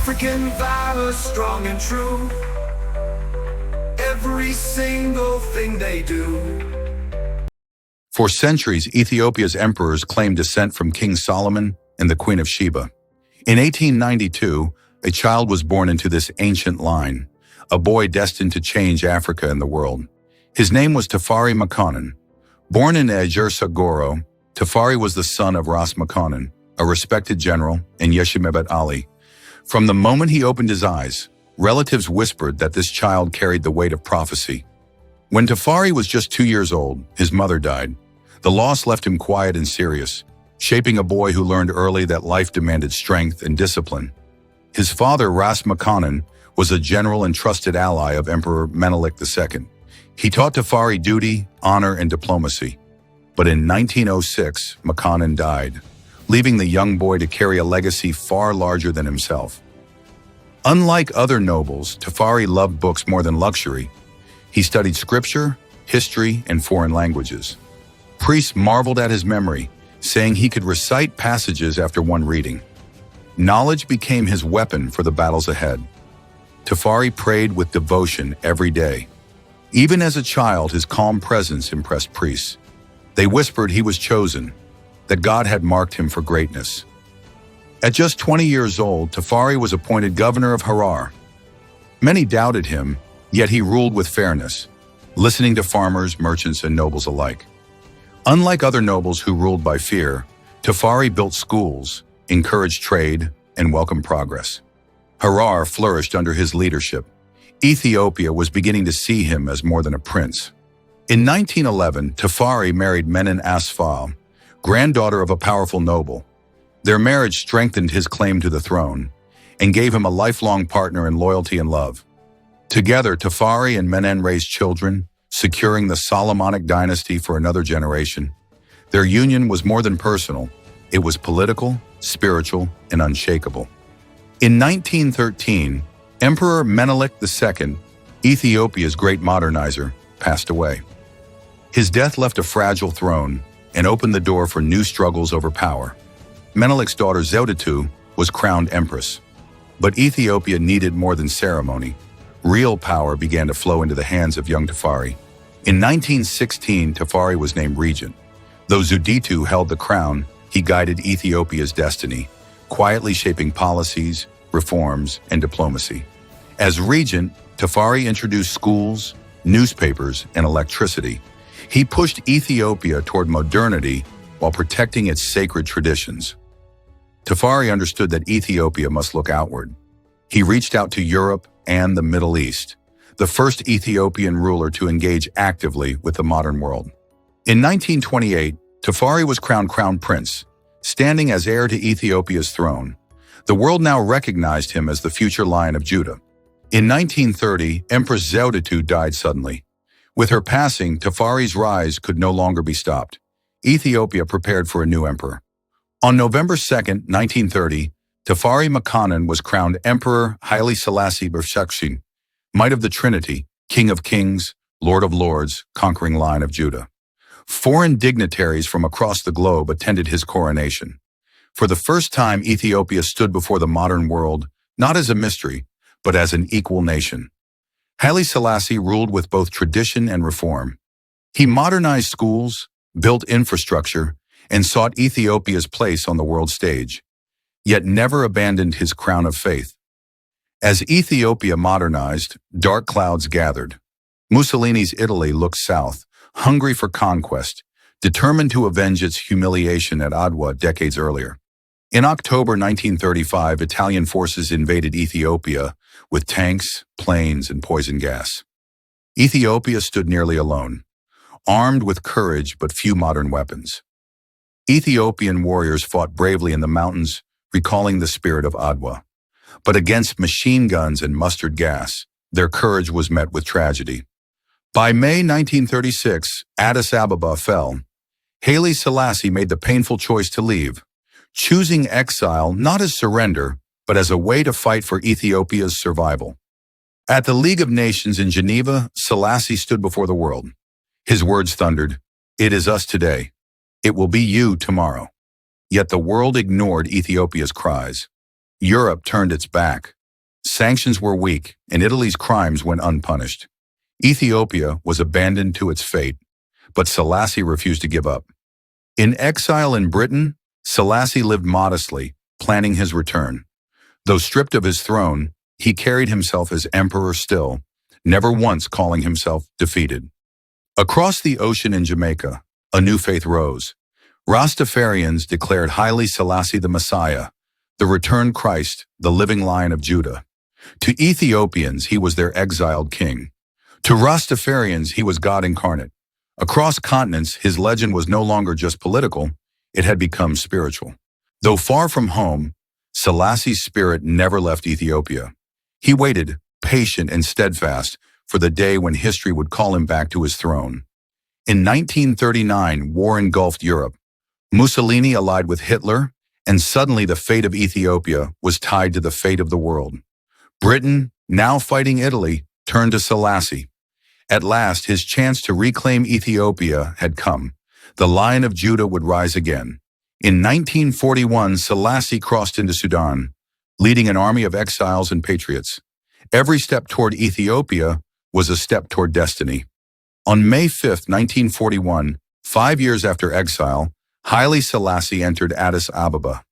African valor, strong and true. Every single thing they do. For centuries, Ethiopia's emperors claimed descent from King Solomon and the Queen of Sheba. In 1892, a child was born into this ancient line, a boy destined to change Africa and the world. His name was Tafari Makonnen. Born in Ejer-Sagoro, Tafari was the son of Ras Makonnen, a respected general, and Yeshimebet Ali. From the moment he opened his eyes, relatives whispered that this child carried the weight of prophecy. When Tafari was just 2 years old, his mother died. The loss left him quiet and serious, shaping a boy who learned early that life demanded strength and discipline. His father, Ras Makonnen, was a general and trusted ally of Emperor Menelik II. He taught Tafari duty, honor, and diplomacy. But in 1906, Makonnen died, leaving the young boy to carry a legacy far larger than himself. Unlike other nobles, Tafari loved books more than luxury. He studied scripture, history, and foreign languages. Priests marveled at his memory, saying he could recite passages after one reading. Knowledge became his weapon for the battles ahead. Tafari prayed with devotion every day. Even as a child, his calm presence impressed priests. They whispered he was chosen, that God had marked him for greatness. At just 20 years old, Tafari was appointed governor of Harar. Many doubted him, yet he ruled with fairness, listening to farmers, merchants, and nobles alike. Unlike other nobles who ruled by fear, Tafari built schools, encouraged trade, and welcomed progress. Harar flourished under his leadership. Ethiopia was beginning to see him as more than a prince. In 1911, Tafari married Menen Asfaw, granddaughter of a powerful noble. Their marriage strengthened his claim to the throne and gave him a lifelong partner in loyalty and love. Together, Tafari and Menen raised children, securing the Solomonic dynasty for another generation. Their union was more than personal. It was political, spiritual, and unshakable. In 1913, Emperor Menelik II, Ethiopia's great modernizer, passed away. His death left a fragile throne and opened the door for new struggles over power. Menelik's daughter Zewditu was crowned empress. But Ethiopia needed more than ceremony. Real power began to flow into the hands of young Tafari. In 1916, Tafari was named regent. Though Zewditu held the crown, he guided Ethiopia's destiny, quietly shaping policies, reforms, and diplomacy. As regent, Tafari introduced schools, newspapers, and electricity. He pushed Ethiopia toward modernity while protecting its sacred traditions. Tafari understood that Ethiopia must look outward. He reached out to Europe and the Middle East, the first Ethiopian ruler to engage actively with the modern world. In 1928, Tafari was crowned crown prince, standing as heir to Ethiopia's throne. The world now recognized him as the future Lion of Judah. In 1930, Empress Zewditu died suddenly. With her passing, Tafari's rise could no longer be stopped. Ethiopia prepared for a new emperor. On November 2, 1930, Tafari Makonnen was crowned Emperor Haile Selassie I, Might of the Trinity, King of Kings, Lord of Lords, conquering Lion of Judah. Foreign dignitaries from across the globe attended his coronation. For the first time, Ethiopia stood before the modern world, not as a mystery, but as an equal nation. Haile Selassie ruled with both tradition and reform. He modernized schools, built infrastructure, and sought Ethiopia's place on the world stage, yet never abandoned his crown of faith. As Ethiopia modernized, dark clouds gathered. Mussolini's Italy looked south, hungry for conquest, determined to avenge its humiliation at Adwa decades earlier. In October 1935, Italian forces invaded Ethiopia with tanks, planes, and poison gas. Ethiopia stood nearly alone, armed with courage but few modern weapons. Ethiopian warriors fought bravely in the mountains, recalling the spirit of Adwa. But against machine guns and mustard gas, their courage was met with tragedy. By May 1936, Addis Ababa fell. Haile Selassie made the painful choice to leave, choosing exile not as surrender, but as a way to fight for Ethiopia's survival. At the League of Nations in Geneva, Selassie stood before the world. His words thundered, "It is us today. It will be you tomorrow." Yet the world ignored Ethiopia's cries. Europe turned its back. Sanctions were weak, and Italy's crimes went unpunished. Ethiopia was abandoned to its fate, but Selassie refused to give up. In exile in Britain, Selassie lived modestly, planning his return. Though stripped of his throne, he carried himself as emperor still, never once calling himself defeated. Across the ocean in Jamaica, a new faith rose. Rastafarians declared Haile Selassie the Messiah, the returned Christ, the living Lion of Judah. To Ethiopians, he was their exiled king. To Rastafarians, he was God incarnate. Across continents, his legend was no longer just political, it had become spiritual. Though far from home, Selassie's spirit never left Ethiopia. He waited, patient and steadfast, for the day when history would call him back to his throne. In 1939, war engulfed Europe. Mussolini allied with Hitler, and suddenly the fate of Ethiopia was tied to the fate of the world. Britain, now fighting Italy, turned to Selassie. At last, his chance to reclaim Ethiopia had come. The Lion of Judah would rise again. In 1941, Selassie crossed into Sudan, leading an army of exiles and patriots. Every step toward Ethiopia was a step toward destiny. On May 5, 1941, 5 years after exile, Haile Selassie entered Addis Ababa.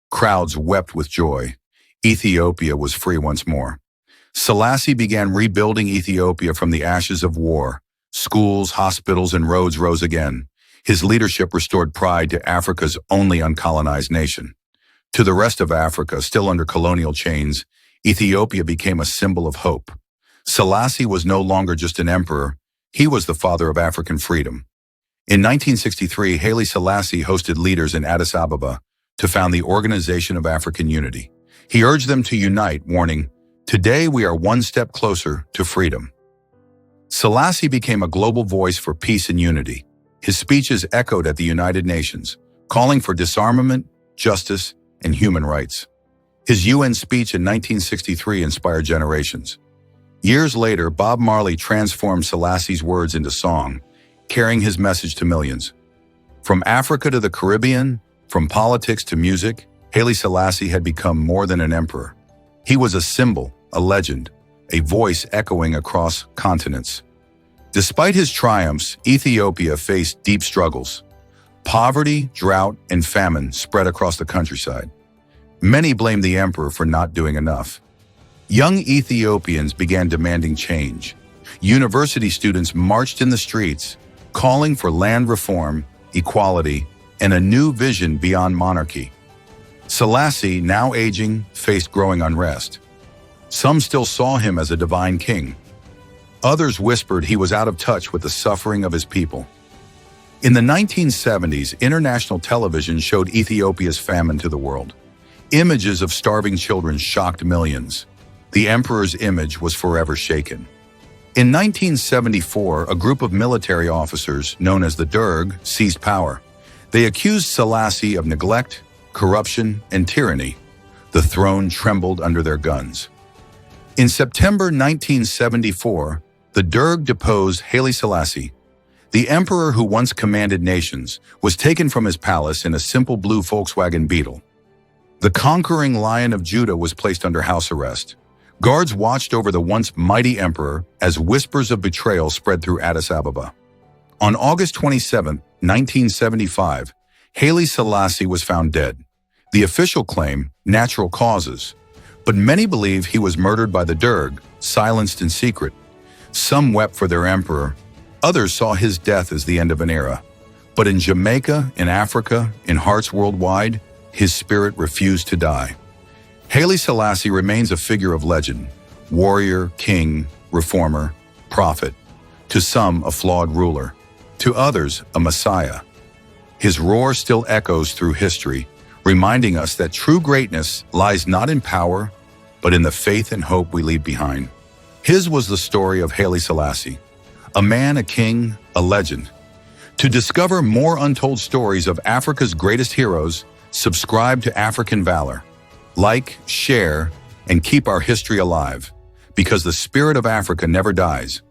Crowds wept with joy. Ethiopia was free once more. Selassie began rebuilding Ethiopia from the ashes of war. Schools, hospitals, and roads rose again. His leadership restored pride to Africa's only uncolonized nation. To the rest of Africa, still under colonial chains, Ethiopia became a symbol of hope. Selassie was no longer just an emperor, he was the father of African freedom. In 1963, Haile Selassie hosted leaders in Addis Ababa to found the Organization of African Unity. He urged them to unite, warning, "Today we are one step closer to freedom." Selassie became a global voice for peace and unity. His speeches echoed at the United Nations, calling for disarmament, justice, and human rights. His UN speech in 1963 inspired generations. Years later, Bob Marley transformed Selassie's words into song, carrying his message to millions. From Africa to the Caribbean, from politics to music, Haile Selassie had become more than an emperor. He was a symbol, a legend, a voice echoing across continents. Despite his triumphs, Ethiopia faced deep struggles. Poverty, drought, and famine spread across the countryside. Many blamed the emperor for not doing enough. Young Ethiopians began demanding change. University students marched in the streets, calling for land reform, equality, and a new vision beyond monarchy. Selassie, now aging, faced growing unrest. Some still saw him as a divine king. Others whispered he was out of touch with the suffering of his people. In the 1970s, international television showed Ethiopia's famine to the world. Images of starving children shocked millions. The emperor's image was forever shaken. In 1974, a group of military officers, known as the Derg, seized power. They accused Selassie of neglect, corruption, and tyranny. The throne trembled under their guns. In September 1974, the Derg deposed Haile Selassie. The emperor who once commanded nations was taken from his palace in a simple blue Volkswagen Beetle. The conquering Lion of Judah was placed under house arrest. Guards watched over the once mighty emperor as whispers of betrayal spread through Addis Ababa. On August 27, 1975, Haile Selassie was found dead. The official claim, natural causes. But many believe he was murdered by the Derg, silenced in secret. Some wept for their emperor. Others saw his death as the end of an era. But in Jamaica, in Africa, in hearts worldwide, his spirit refused to die. Haile Selassie remains a figure of legend, warrior, king, reformer, prophet. To some, a flawed ruler. To others, a messiah. His roar still echoes through history, reminding us that true greatness lies not in power, but in the faith and hope we leave behind. His was the story of Haile Selassie, a man, a king, a legend. To discover more untold stories of Africa's greatest heroes, subscribe to African Valor. Like, share, and keep our history alive, because the spirit of Africa never dies.